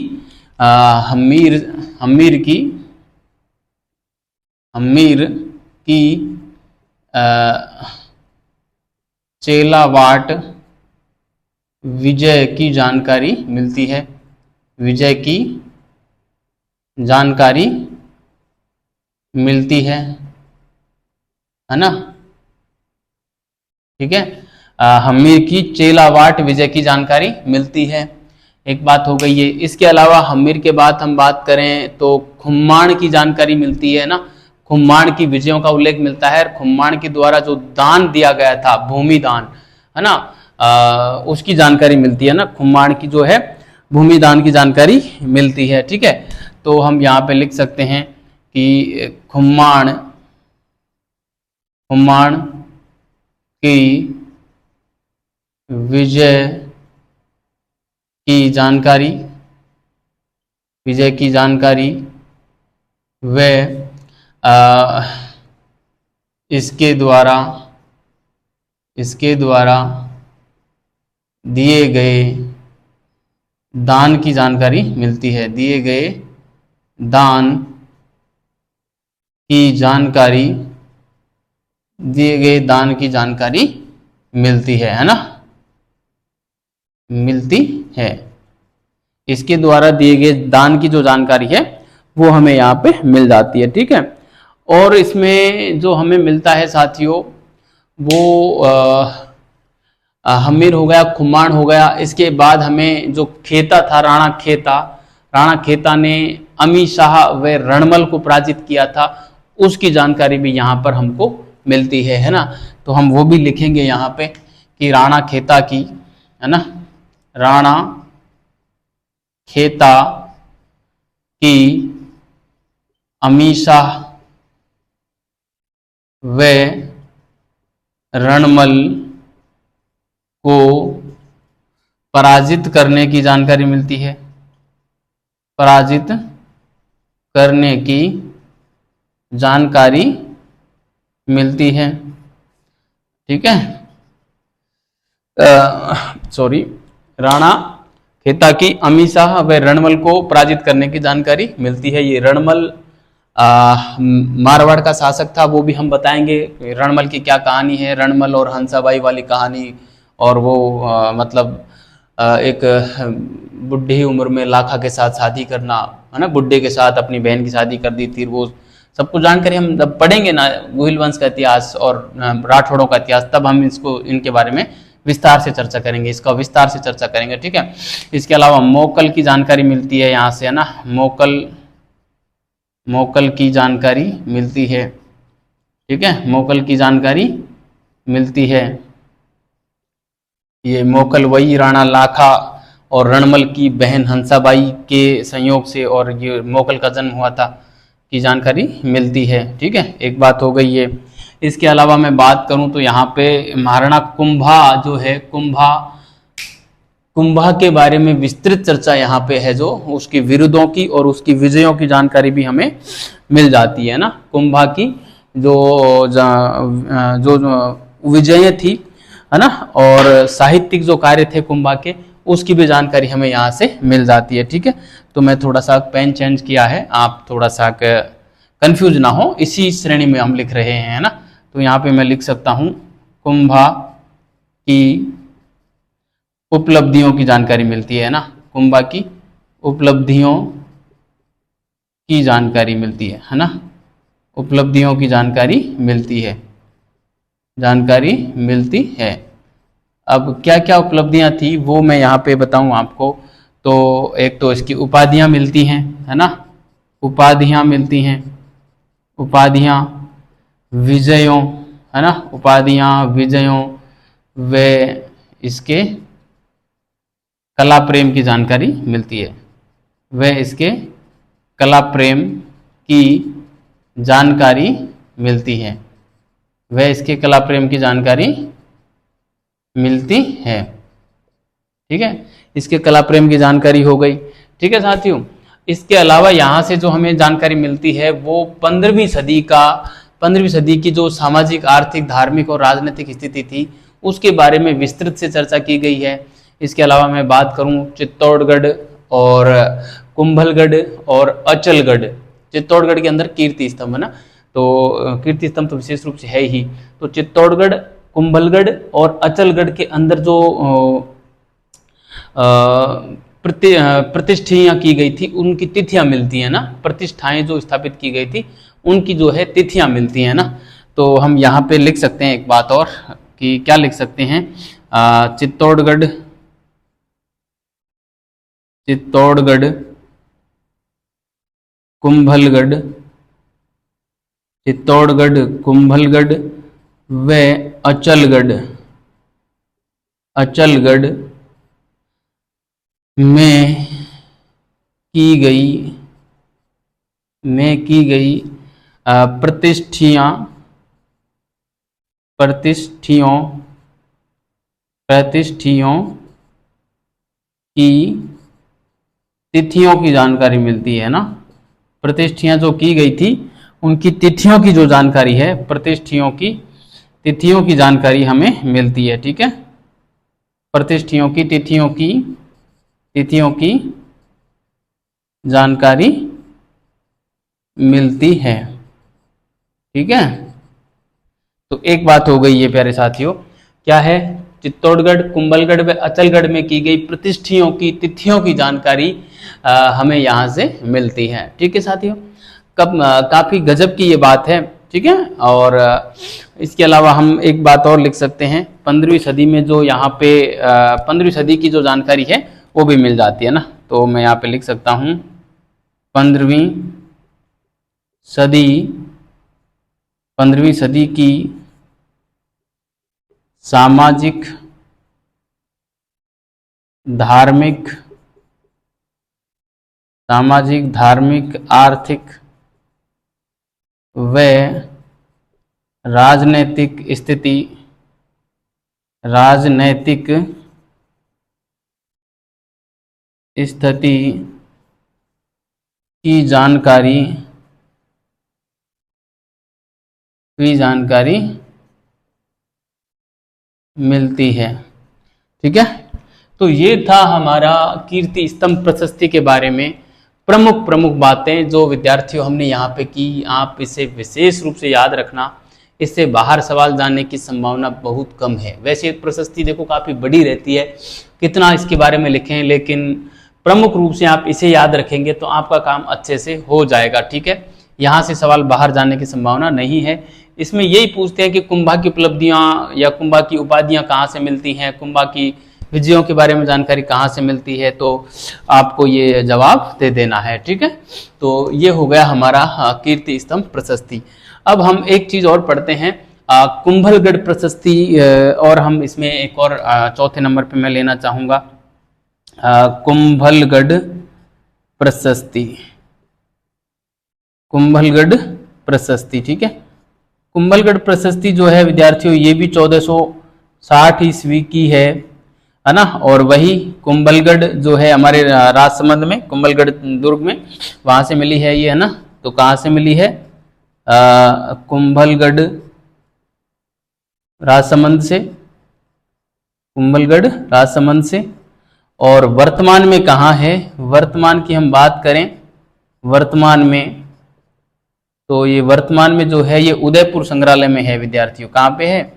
चेलावाट विजय की जानकारी मिलती है, विजय की जानकारी मिलती है ना। ठीक है, हमीर की चेलावाट विजय की जानकारी मिलती है। एक बात हो गई है। इसके अलावा हमीर के बाद हम बात करें तो खुम्माण की जानकारी मिलती है ना। खुम्माण की विजयों का उल्लेख मिलता है। खुम्माण के द्वारा जो दान दिया गया था, भूमि दान, है ना, उसकी जानकारी मिलती है ना। खुम्माण की जो है भूमि दान की जानकारी मिलती है। ठीक है, तो हम यहाँ पे लिख सकते हैं कि खुम्माण की विजय की जानकारी, व इसके द्वारा दिए गए दान की जानकारी मिलती है, दिए गए दान की जानकारी मिलती है ना, मिलती है। इसके द्वारा दिए गए दान की जो जानकारी है वो हमें यहाँ पे मिल जाती है। ठीक है, और इसमें जो हमें मिलता है साथियों वो हमीर हो गया, खुम्माण हो गया। इसके बाद हमें जो खेता था, राणा खेता ने अमी शाह व रणमल को पराजित किया था, उसकी जानकारी भी यहाँ पर हमको मिलती है ना। तो हम वो भी लिखेंगे यहाँ पे कि राणा खेता की, है ना, राणा खेता की अमी शाह व रणमल को पराजित करने की जानकारी मिलती है, पराजित करने की जानकारी मिलती है। ठीक है, सॉरी, राणा खेता की अमी शाह व रणमल को पराजित करने की जानकारी मिलती है। ये रणमल मारवाड़ का शासक था, वो भी हम बताएंगे रणमल की क्या कहानी है, रणमल और हंसाबाई वाली कहानी। और वो मतलब एक बुढ़ी उम्र में लाखा के साथ शादी करना, है ना, बुढ़े के साथ अपनी बहन की शादी कर दी थी, वो सब कुछ जानकारी हम जब पढ़ेंगे ना गुहिल वंश का इतिहास और राठौड़ों का इतिहास, तब हम इनके बारे में विस्तार से चर्चा करेंगे, इसका विस्तार से चर्चा करेंगे। ठीक है, इसके अलावा मोकल की जानकारी मिलती है यहाँ से, है ना, मोकल की जानकारी मिलती है। ठीक है, मोकल की जानकारी मिलती है। ये मोकल वही राणा लाखा और रणमल की बहन हंसाबाई के संयोग से और ये मोकल का जन्म हुआ था की जानकारी मिलती है। ठीक है, एक बात हो गई है। इसके अलावा मैं बात करूं तो यहाँ पे महाराणा कुंभा जो है, कुंभा के बारे में विस्तृत चर्चा यहाँ पे है, जो उसकी विरुद्धों की और उसकी विजयों की जानकारी भी हमें मिल जाती है ना। कुंभा की जो विजयें थी, है ना, और साहित्यिक जो कार्य थे कुंभा के, उसकी भी जानकारी हमें यहाँ से मिल जाती है। ठीक है, तो मैं थोड़ा सा पेन चेंज किया है, आप थोड़ा सा कंफ्यूज ना हो, इसी श्रेणी में हम लिख रहे हैं, है ना। तो यहाँ पे मैं लिख सकता हूँ कुंभा की उपलब्धियों की जानकारी मिलती है ना, कुंभा की उपलब्धियों की जानकारी मिलती है ना, उपलब्धियों की जानकारी मिलती है। अब क्या क्या उपलब्धियां थी वो मैं यहाँ पे बताऊं आपको। तो एक तो इसकी उपाधियां मिलती हैं, है ना, उपाधियां मिलती हैं, उपाधियां विजयों, है ना, उपाधियां विजयों व इसके कला प्रेम की जानकारी मिलती है, वह इसके कला प्रेम की जानकारी मिलती है, वह इसके कला प्रेम की जानकारी मिलती है। ठीक है, इसके कला प्रेम की जानकारी हो गई। ठीक है साथियों, इसके अलावा यहाँ से जो हमें जानकारी मिलती है वो 15वीं सदी की जो सामाजिक, आर्थिक, धार्मिक और राजनीतिक स्थिति थी उसके बारे में विस्तृत से चर्चा की गई है। इसके अलावा मैं बात करूं चित्तौड़गढ़ और कुंभलगढ़ और अचलगढ़। चित्तौड़गढ़ के अंदर कीर्ति स्तंभ है ना, तो कीर्ति स्तंभ तो विशेष रूप से है ही। तो चित्तौड़गढ़, कुंभलगढ़ और अचलगढ़ के अंदर जो प्रतिष्ठियां की गई थी उनकी तिथियां मिलती है ना, प्रतिष्ठाएं जो स्थापित की गई थी उनकी जो है तिथियां मिलती हैं ना। तो हम यहाँ पे लिख सकते हैं एक बात और कि क्या लिख सकते हैं, चित्तौड़गढ़ कुंभलगढ़, चित्तौड़गढ़, कुंभलगढ़ व अचलगढ़ में की गई प्रतिष्ठियों की तिथियों की जानकारी मिलती है ना। प्रतिष्ठियां जो की गई थी उनकी तिथियों की जो जानकारी है, प्रतिष्ठियों की तिथियों की जानकारी हमें मिलती है। ठीक है, प्रतिष्ठियों की तिथियों की जानकारी मिलती है। ठीक है, तो एक बात हो गई ये प्यारे साथियों, क्या है, चित्तौड़गढ़, कुंभलगढ़ व अचलगढ़ में की गई प्रतिष्ठियों की तिथियों की जानकारी हमें यहाँ से मिलती है। ठीक है साथियों, काफी गजब की ये बात है। ठीक है, और इसके अलावा हम एक बात और लिख सकते हैं, 15वीं सदी में जो यहाँ पे 15वीं सदी की जो जानकारी है वो भी मिल जाती है ना। तो मैं यहाँ पे लिख सकता हूँ 15वीं सदी की सामाजिक, धार्मिक, आर्थिक व राजनैतिक स्थिति की जानकारी मिलती है। ठीक है, तो ये था हमारा कीर्ति स्तंभ प्रशस्ति के बारे में प्रमुख बातें जो विद्यार्थियों हमने यहाँ पे की। आप इसे विशेष रूप से याद रखना, इससे बाहर सवाल जाने की संभावना बहुत कम है। वैसे प्रशस्ति देखो काफ़ी बड़ी रहती है, कितना इसके बारे में लिखें, लेकिन प्रमुख रूप से आप इसे याद रखेंगे तो आपका काम अच्छे से हो जाएगा। ठीक है, यहाँ से सवाल बाहर जाने की संभावना नहीं है। इसमें यही पूछते हैं कि कुंभा की उपलब्धियाँ या कुंभा की उपाधियाँ कहाँ से मिलती हैं, कुंभा की विजयों के बारे में जानकारी कहाँ से मिलती है, तो आपको ये जवाब दे देना है। ठीक है, तो ये हो गया हमारा कीर्ति स्तंभ प्रशस्ति। अब हम एक चीज़ और पढ़ते हैं, कुंभलगढ़ प्रशस्ति, और हम इसमें एक और चौथे नंबर पे मैं लेना चाहूँगा कुंभलगढ़ प्रशस्ति। ठीक है, कुंभलगढ़ प्रशस्ति जो है विद्यार्थियों ये भी 1460 ईस्वी की है ना। और वही कुंभलगढ़ जो है हमारे राजसमंद में, कुंभलगढ़ दुर्ग में, वहाँ से मिली है ये, है ना। तो कहाँ से मिली है, कुंभलगढ़ राजसमंद से, कुंभलगढ़ राजसमंद से। और वर्तमान में कहाँ है, वर्तमान की हम बात करें, वर्तमान में तो ये वर्तमान में जो है ये उदयपुर संग्रहालय में है विद्यार्थियों। कहाँ पे है,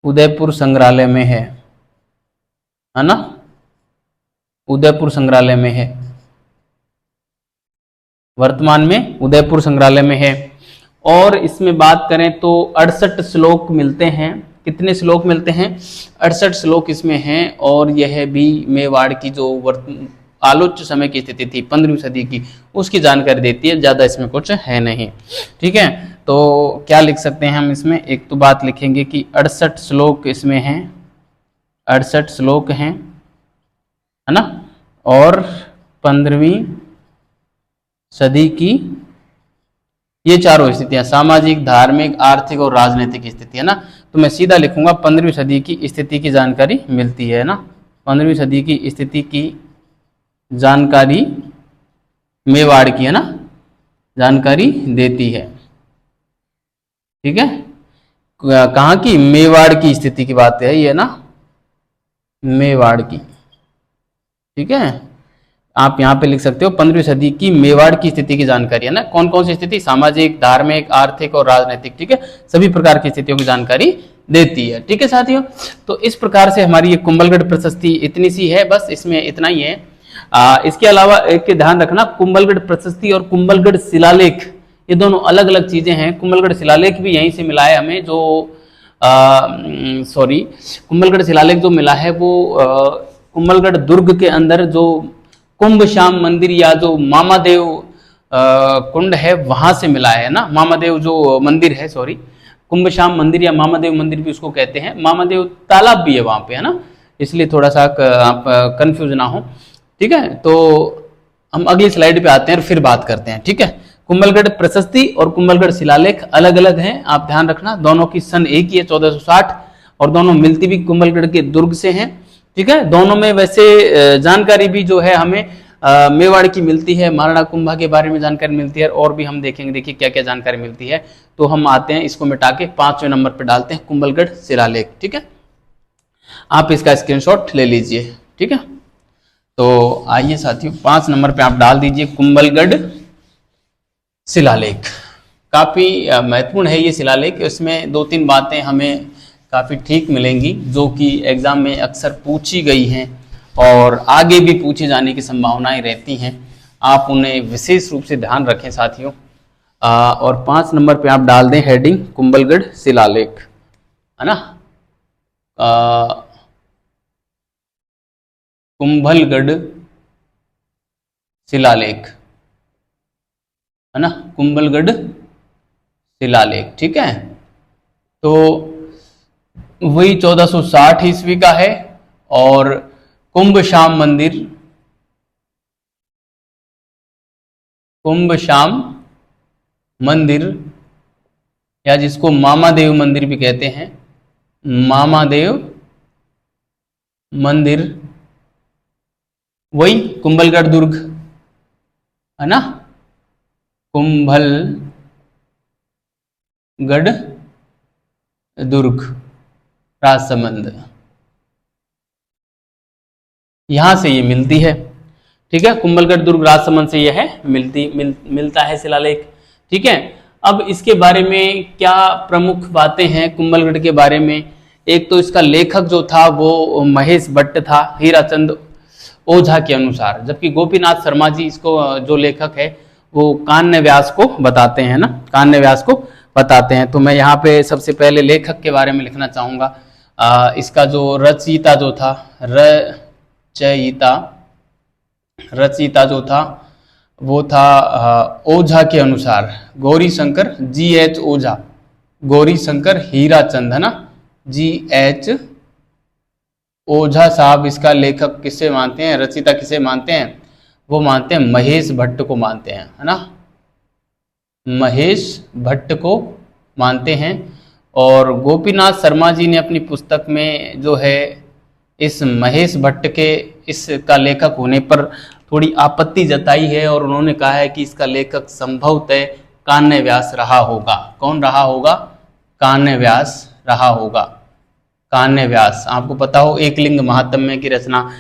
उदयपुर संग्रहालय में है ना, उदयपुर संग्रहालय में है, वर्तमान में उदयपुर संग्रहालय में है। और इसमें बात करें तो 68 श्लोक मिलते हैं। कितने श्लोक मिलते हैं, 68 श्लोक इसमें हैं। और यह भी मेवाड़ की जो आलोच्य समय की स्थिति थी 15वीं सदी की, उसकी जानकारी देती है, ज़्यादा इसमें कुछ है नहीं। ठीक है, तो क्या लिख सकते हैं हम इसमें, एक तो बात लिखेंगे कि 68 श्लोक इसमें हैं, 68 श्लोक हैं, है ना। और 15वीं सदी की ये चारों स्थितियां, सामाजिक, धार्मिक, आर्थिक और राजनीतिक स्थिति, है ना। तो मैं सीधा लिखूंगा 15वीं सदी की स्थिति की जानकारी मिलती है ना, 15वीं सदी की स्थिति की जानकारी मेवाड़ की है ना, जानकारी देती है। ठीक है, कहाँ की? मेवाड़ की स्थिति की बात है ये ना, मेवाड़ की। ठीक है, आप यहाँ पे लिख सकते हो 15वीं सदी की मेवाड़ की स्थिति की जानकारी है ना। कौन कौन सी स्थिति? सामाजिक, धार्मिक, आर्थिक और राजनीतिक। ठीक है, सभी प्रकार की स्थितियों की जानकारी देती है। ठीक है साथियों, तो इस प्रकार से हमारी ये कुंभलगढ़ प्रशस्ति इतनी सी है, बस इसमें इतना ही है। इसके अलावा एक ध्यान रखना, कुंभलगढ़ प्रशस्ति और कुंभलगढ़ शिलालेख ये दोनों अलग अलग चीजें हैं। कुंभलगढ़ शिलालेख भी यहीं से मिला है हमें, जो कुंभलगढ़ शिलालेख जो मिला है वो कुंभलगढ़ दुर्ग के अंदर जो कुंभ श्याम मंदिर या जो मामादेव कुंड है वहां से मिला है ना। मामादेव जो मंदिर है, कुंभ श्याम मंदिर या मामादेव मंदिर भी उसको कहते हैं। मामादेव तालाब भी है वहां पे है ना, इसलिए थोड़ा सा आप कंफ्यूज ना हो। ठीक है, तो हम अगली स्लाइड पे आते हैं और फिर बात करते हैं। ठीक है, कुंभलगढ़ प्रशस्ति और कुंभलगढ़ शिलालेख अलग अलग हैं, आप ध्यान रखना। दोनों की सन एक ही है, 1460, और दोनों मिलती भी कुंभलगढ़ के दुर्ग से हैं। ठीक है, दोनों में वैसे जानकारी भी जो है हमें मेवाड़ की मिलती है, महाराणा कुंभा के बारे में जानकारी मिलती है, और भी हम देखेंगे, देखिए क्या क्या जानकारी मिलती है। तो हम आते हैं, इसको मिटा के 5वें नंबर पे डालते हैं कुंभलगढ़ शिलालेख। ठीक है, आप इसका स्क्रीनशॉट ले लीजिए। ठीक है, तो आइए साथियों 5 नंबर पे आप डाल दीजिए कुंभलगढ़ शिलालेख। काफी महत्वपूर्ण है ये शिलालेख, इसमें 2-3 बातें हमें काफी ठीक मिलेंगी जो कि एग्जाम में अक्सर पूछी गई हैं और आगे भी पूछे जाने की संभावनाएं रहती हैं। आप उन्हें विशेष रूप से ध्यान रखें साथियों। और 5 नंबर पे आप डाल दें हेडिंग कुंभलगढ़ शिलालेख, है ना। कुंभलगढ़ शिलालेख, है ना, कुंभलगढ़ शिलालेख। ठीक है, तो वही 1460 ईस्वी का है। और कुंभ श्याम मंदिर, कुंभ श्याम मंदिर या जिसको मामादेव मंदिर भी कहते हैं, मामादेव मंदिर, वही कुंभलगढ़ दुर्ग, है ना, कुंभलगढ़ दुर्ग, राजसमंद, यहां से ये मिलती है। ठीक है, कुंभलगढ़ दुर्ग राजसमंद से यह है मिलता है शिलालेख। ठीक है, अब इसके बारे में क्या प्रमुख बातें हैं कुंभलगढ़ के बारे में। एक तो इसका लेखक जो था वो महेश भट्ट था, हीराचंद ओझा के अनुसार, जबकि गोपीनाथ शर्मा जी इसको जो लेखक है वो कान्य व्यास को बताते हैं ना, कान्य व्यास को बताते हैं। तो मैं यहाँ पे सबसे पहले लेखक के बारे में लिखना चाहूंगा। इसका जो रचयिता जो था, रचयिता जो था वो था ओझा के अनुसार, गौरी शंकर GH ओझा, गौरी शंकर हीराचंद, है ना, GH ओझा साहब इसका लेखक किससे मानते हैं, रचयिता किसे मानते हैं? वो मानते हैं महेश भट्ट को मानते हैं, है ना, महेश भट्ट को मानते हैं। और गोपीनाथ शर्मा जी ने अपनी पुस्तक में जो है इस महेश भट्ट के इसका लेखक होने पर थोड़ी आपत्ति जताई है और उन्होंने कहा है कि इसका लेखक संभवतः कान्य व्यास रहा होगा। कौन रहा होगा? कान्य व्यास रहा होगा। कान्य व्यास, आपको पता हो एकलिंग महात्म्य की रचना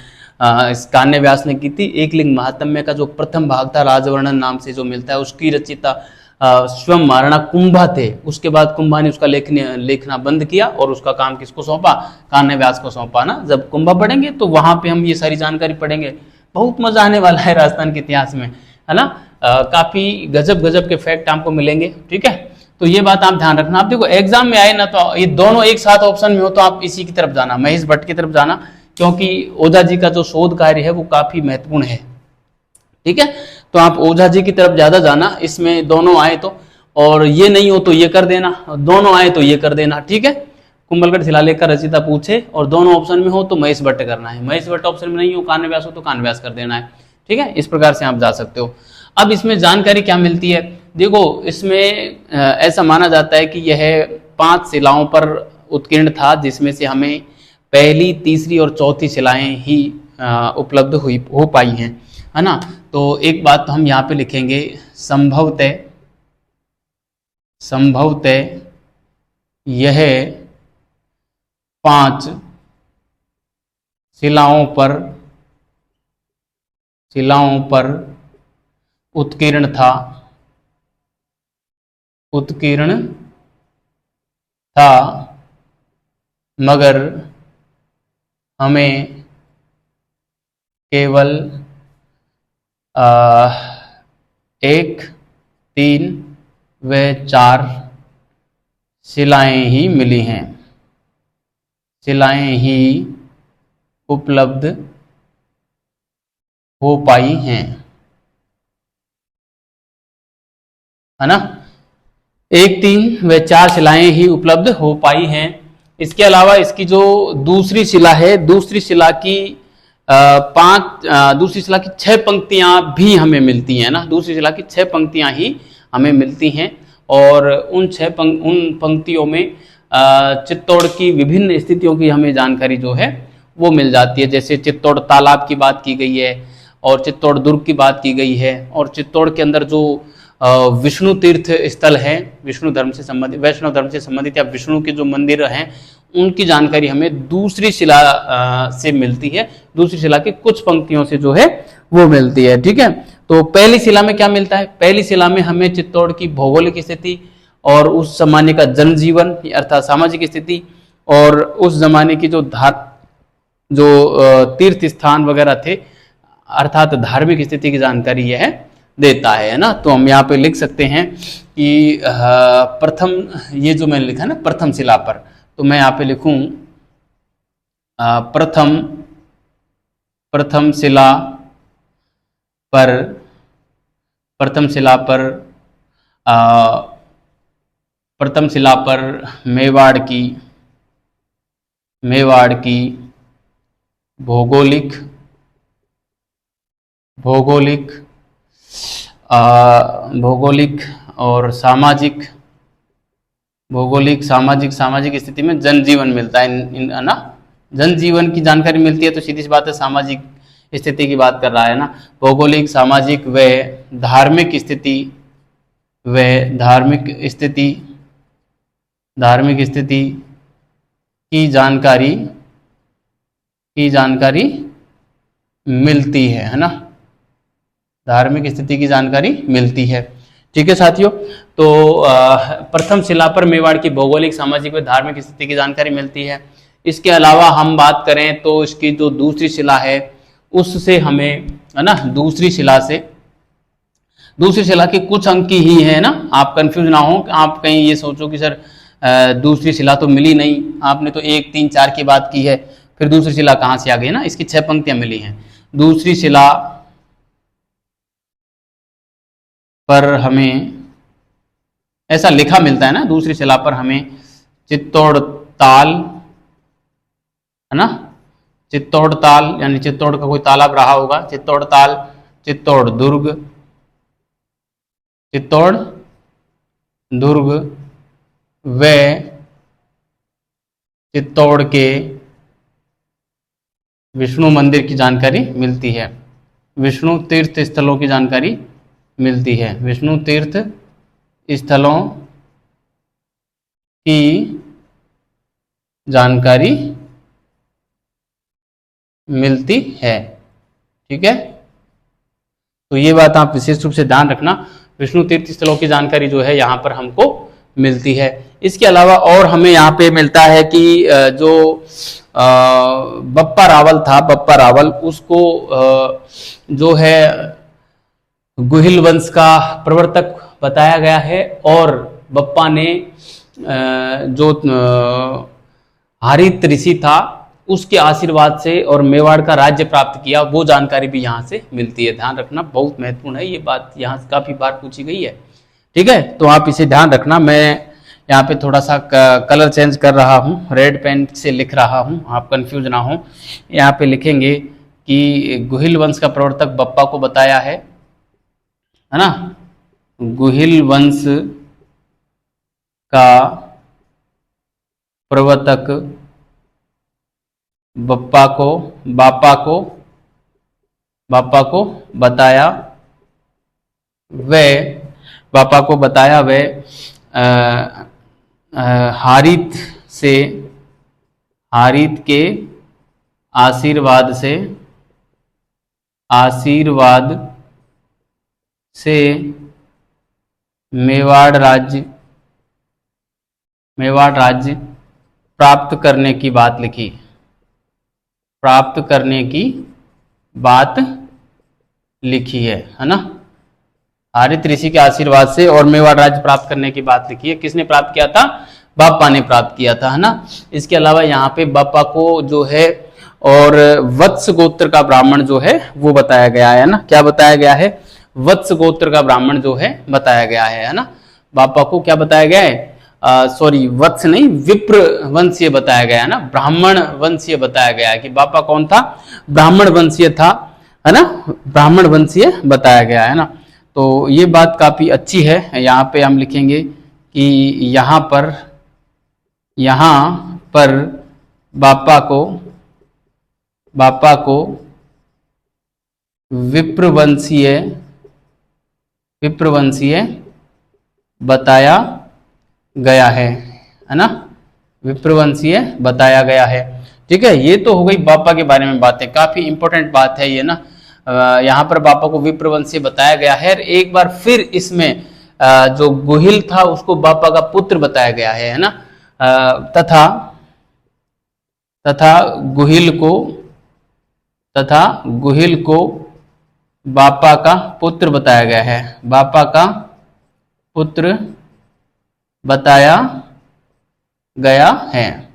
इस कान्य व्यास ने की थी। एकलिंग महात्म्य का जो प्रथम भाग था राजवर्णन नाम से जो मिलता है, उसकी रचयिता स्वयं महाराणा कुंभा थे। उसके बाद कुंभा ने उसका लेखना बंद किया और उसका काम किसको सौंपा? कान्य व्यास को सौंपा ना। जब कुंभा पढ़ेंगे तो वहां पे हम ये सारी जानकारी पढ़ेंगे, बहुत मजा आने वाला है राजस्थान के इतिहास में, है ना। काफी गजब गजब के फैक्ट आपको मिलेंगे। ठीक है, तो ये बात आप ध्यान रखना। आप देखो एग्जाम में आए ना तो ये दोनों एक साथ ऑप्शन में हो तो आप इसी की तरफ जाना, महेश भट्ट की तरफ जाना, क्योंकि ओझा जी का जो शोध कार्य है वो काफी महत्वपूर्ण है। ठीक है, तो आप ओझा जी की तरफ ज्यादा जाना, इसमें दोनों आए तो, और ये नहीं हो तो ये कर देना, दोनों आए तो ये कर देना। ठीक है, कुंभलगढ़ शिलालेख का रचयिता पूछे और दोनों ऑप्शन में हो तो महेश भट्ट करना है, महेश भट्ट ऑप्शन में नहीं हो, कान्य व्यास हो तो कान्य व्यास कर देना है। ठीक है, इस प्रकार से आप जा सकते हो। अब इसमें जानकारी क्या मिलती है? देखो इसमें ऐसा माना जाता है कि यह 5 शिलाओं पर उत्कीर्ण था, जिसमें से हमें पहली, तीसरी और चौथी शिलाएं ही उपलब्ध हो पाई हैं, है ना। तो एक बात तो हम यहाँ पे लिखेंगे, संभवतः यह 5 शिलाओं पर उत्कीर्ण था, मगर हमें केवल 1, 3 व 4 शिलाएं ही मिली हैं, शिलाएं ही उपलब्ध हो पाई हैं, है ना। 1, 3 व 4 शिलाएं ही उपलब्ध हो पाई हैं। इसके अलावा इसकी जो दूसरी शिला है, दूसरी शिला की 6 पंक्तियां भी हमें मिलती हैं ना, दूसरी शिला की 6 पंक्तियां ही हमें मिलती हैं। और उन पंक्तियों में चित्तौड़ की विभिन्न स्थितियों की हमें जानकारी जो है वो मिल जाती है। जैसे चित्तौड़ तालाब की बात की गई है, और चित्तौड़ दुर्ग की बात की गई है, और चित्तौड़ के अंदर जो विष्णु तीर्थ स्थल है, वैष्णव धर्म से संबंधित या विष्णु के जो मंदिर हैं, उनकी जानकारी हमें दूसरी शिला से मिलती है, दूसरी शिला की कुछ पंक्तियों से जो है वो मिलती है। ठीक है, तो पहली शिला में क्या मिलता है? पहली शिला में हमें चित्तौड़ की भौगोलिक स्थिति और उस जमाने का जनजीवन अर्थात सामाजिक स्थिति, और उस जमाने की जो तीर्थ स्थान वगैरह थे अर्थात धार्मिक स्थिति की जानकारी यह देता है ना। तो हम यहाँ पे लिख सकते हैं कि प्रथम, ये जो मैंने लिखा है ना प्रथम शिला पर, तो मैं यहाँ पे लिखूं प्रथम शिला पर मेवाड़ की भौगोलिक और सामाजिक स्थिति में जनजीवन मिलता है, है ना। जनजीवन की जानकारी मिलती है, तो सीधी सी बात है सामाजिक स्थिति की बात कर रहा है ना। भौगोलिक, सामाजिक व धार्मिक स्थिति की जानकारी मिलती है ना। धार्मिक स्थिति की जानकारी मिलती है। ठीक है साथियों, तो प्रथम शिला पर मेवाड़ की भौगोलिक, सामाजिक व धार्मिक स्थिति की जानकारी मिलती है। इसके अलावा हम बात करें तो इसकी जो दूसरी शिला है उससे हमें, है ना, दूसरी शिला के कुछ अंक ही है ना। आप कंफ्यूज ना हो, आप कहीं ये सोचो कि सर दूसरी शिला तो मिली नहीं, आपने तो 1, 3, 4 की बात की है, फिर दूसरी शिला कहाँ से आ गई ना। इसकी 6 पंक्तियां मिली हैं। दूसरी शिला पर हमें ऐसा लिखा मिलता है ना, दूसरी शिला पर हमें चित्तौड़ ताल, है ना, चित्तौड़ ताल यानी चित्तौड़ का कोई तालाब रहा होगा, चित्तौड़ ताल, चित्तौड़ दुर्ग व चित्तौड़ के विष्णु मंदिर की जानकारी मिलती है, विष्णु तीर्थ स्थलों की जानकारी मिलती है, विष्णु तीर्थ स्थलों की जानकारी मिलती है। ठीक है, तो ये बात आप विशेष रूप से ध्यान रखना, विष्णु तीर्थ स्थलों की जानकारी जो है यहाँ पर हमको मिलती है। इसके अलावा और हमें यहाँ पे मिलता है कि जो बप्पा रावल था, बप्पा रावल, उसको जो है गुहिल वंश का प्रवर्तक बताया गया है, और बप्पा ने जो हरित ऋषि था उसके आशीर्वाद से और मेवाड़ का राज्य प्राप्त किया, वो जानकारी भी यहाँ से मिलती है। ध्यान रखना, बहुत महत्वपूर्ण है ये बात, यहाँ से काफी बार पूछी गई है। ठीक है, तो आप इसे ध्यान रखना। मैं यहाँ पे थोड़ा सा कलर चेंज कर रहा हूँ, रेड पेन से लिख रहा हूँ, आप कंफ्यूज ना हो। यहाँ पे लिखेंगे कि गुहिल वंश का प्रवर्तक बप्पा को बताया है ना, गुहिल वंश का प्रवर्तक बापा को बताया वे हारित के आशीर्वाद से मेवाड़ राज्य प्राप्त करने की बात लिखी है ना। हारित ऋषि के आशीर्वाद से और मेवाड़ राज्य प्राप्त करने की बात लिखी है। किसने प्राप्त किया था? बापा ने प्राप्त किया था, है ना। इसके अलावा यहाँ पे बापा को जो है और वत्स गोत्र का ब्राह्मण जो है वो बताया गया है ना। क्या बताया गया है? वत्स गोत्र का ब्राह्मण जो है बताया गया है ना। बापा को क्या बताया गया है? सॉरी, वत्स नहीं, विप्र वंशीय बताया गया है ना, ब्राह्मण वंशीय बताया गया है कि बापा कौन था? ब्राह्मण वंशीय था, है ना, ब्राह्मण वंशीय बताया गया है ना। तो ये बात काफी अच्छी है। यहाँ पे हम लिखेंगे कि यहाँ पर बापा को विप्रवंशीय बताया गया है ना, विप्रवंशीय बताया गया है। ठीक है, ये तो हो गई बापा के बारे में बातें, काफी इंपॉर्टेंट बात है ये ना। यहाँ पर बापा को विप्रवंशीय बताया गया है। एक बार फिर इसमें जो गुहिल था उसको बापा का पुत्र बताया गया है ना। तथा गुहिल को बापा का पुत्र बताया गया है। बापा का पुत्र बताया गया है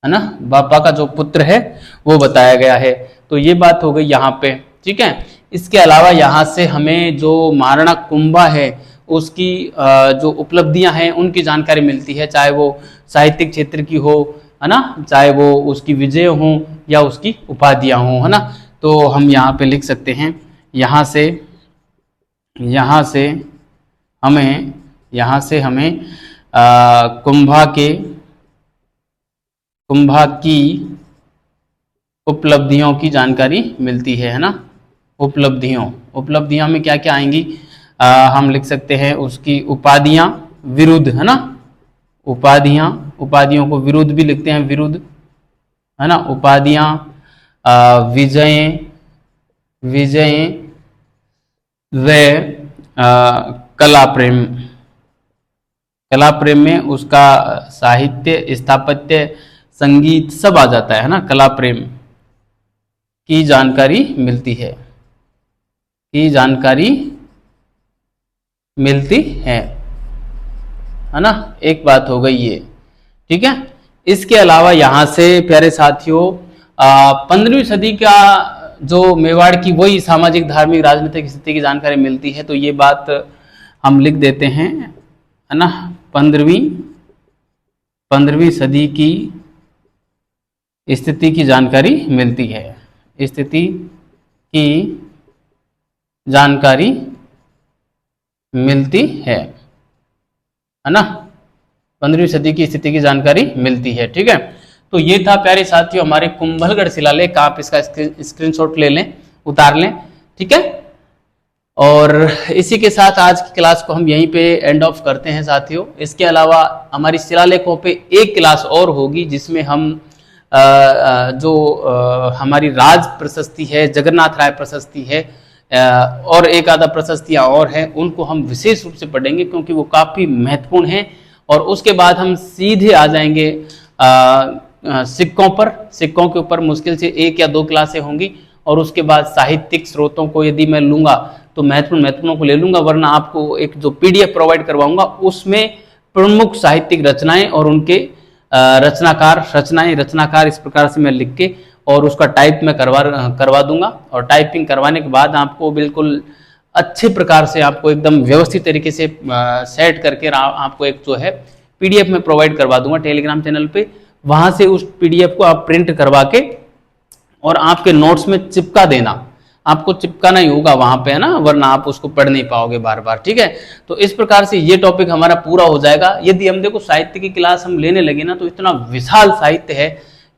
ना। बापा का जो पुत्र है वो बताया गया है। तो ये बात हो गई यहाँ पे। ठीक है, इसके अलावा यहाँ से हमें जो महाराणा कुंभा है उसकी जो उपलब्धियां हैं उनकी जानकारी मिलती है, चाहे वो साहित्यिक क्षेत्र की हो, है ना, चाहे वो उसकी विजय हो या उसकी उपाधियां हो, है ना। तो हम यहाँ पे लिख सकते हैं, यहाँ से हमें कुंभा की उपलब्धियों की जानकारी मिलती है ना। उपलब्धियां में क्या क्या आएंगी? हम लिख सकते हैं उसकी उपाधियां, विरुद्ध, है ना, उपाधियों को विरुद्ध भी लिखते हैं, विरुद्ध, है ना, उपाधियां, विजय व कला प्रेम में उसका साहित्य, स्थापत्य, संगीत सब आ जाता है ना। कला प्रेम की जानकारी मिलती है ना। एक बात हो गई ये। ठीक है, इसके अलावा यहाँ से प्यारे साथियों 15वीं सदी का जो मेवाड़ की वही सामाजिक, धार्मिक, राजनीतिक स्थिति की जानकारी मिलती है। तो ये बात हम लिख देते हैं, है ना। 15वीं सदी की स्थिति की जानकारी मिलती है, स्थिति की जानकारी मिलती है ना। 15वीं सदी की स्थिति की जानकारी मिलती है। ठीक है, तो ये था प्यारे साथियों हमारे कुंभलगढ़ शिलालेख। आप इसका स्क्रीनशॉट ले लें, उतार लें। ठीक है, और इसी के साथ आज की क्लास को हम यहीं पे एंड ऑफ करते हैं साथियों। इसके अलावा हमारी शिलालेखों पे एक क्लास और होगी जिसमें हम जो हमारी राज प्रशस्ति है, जगन्नाथ राय प्रशस्ति है, और एक आधा प्रशस्तियां और हैं, उनको हम विशेष रूप से पढ़ेंगे क्योंकि वो काफ़ी महत्वपूर्ण हैं। और उसके बाद हम सीधे आ जाएंगे सिक्कों पर। सिक्कों के ऊपर मुश्किल से 1 या 2 क्लासें होंगी। और उसके बाद साहित्यिक स्रोतों को यदि मैं लूँगा तो महत्वपूर्ण को ले लूँगा, वरना आपको एक जो PDF प्रोवाइड करवाऊँगा उसमें प्रमुख साहित्यिक रचनाएं और उनके रचनाकार इस प्रकार से मैं लिख के और उसका टाइप मैं करवा दूंगा। और टाइपिंग करवाने के बाद आपको बिल्कुल अच्छे प्रकार से, आपको एकदम व्यवस्थित तरीके से सेट करके आपको एक जो है PDF में प्रोवाइड करवा दूंगा टेलीग्राम चैनल पे। वहां से उस PDF को आप प्रिंट करवा के और आपके नोट्स में चिपका देना। आपको चिपकाना ही होगा वहां पे, है ना, वरना आप उसको पढ़ नहीं पाओगे बार बार। ठीक है, तो इस प्रकार से ये टॉपिक हमारा पूरा हो जाएगा। यदि हम देखो साहित्य की क्लास हम लेने लगे ना तो इतना विशाल साहित्य है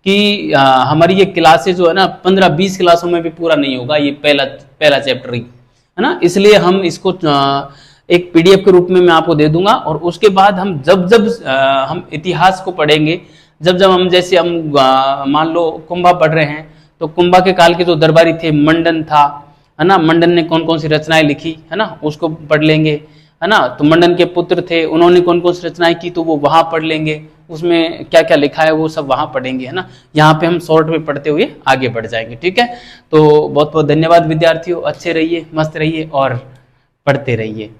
कि हमारी ये क्लासेज जो है ना 15-20 क्लासों में भी पूरा नहीं होगा ये पहला पहला चैप्टर ही, है ना। इसलिए हम इसको एक पीडीएफ के रूप में मैं आपको दे दूंगा, और उसके बाद हम जब जब हम इतिहास को पढ़ेंगे, जब जब हम जैसे हम मान लो कुंभा पढ़ रहे हैं तो कुंभा के काल के जो दरबारी थे, मंडन था, है ना, मंडन ने कौन कौन सी रचनाएं लिखी, है ना, उसको पढ़ लेंगे, है ना। तो मंडन के पुत्र थे, उन्होंने कौन कौन सी रचनाएं की, तो वो वहां पढ़ लेंगे, उसमें क्या क्या लिखा है वो सब वहां पढ़ेंगे, है ना। यहाँ पे हम शॉर्ट में पढ़ते हुए आगे बढ़ जाएंगे। ठीक है, तो बहुत बहुत धन्यवाद विद्यार्थियों, अच्छे रहिए, मस्त रहिए और पढ़ते रहिए।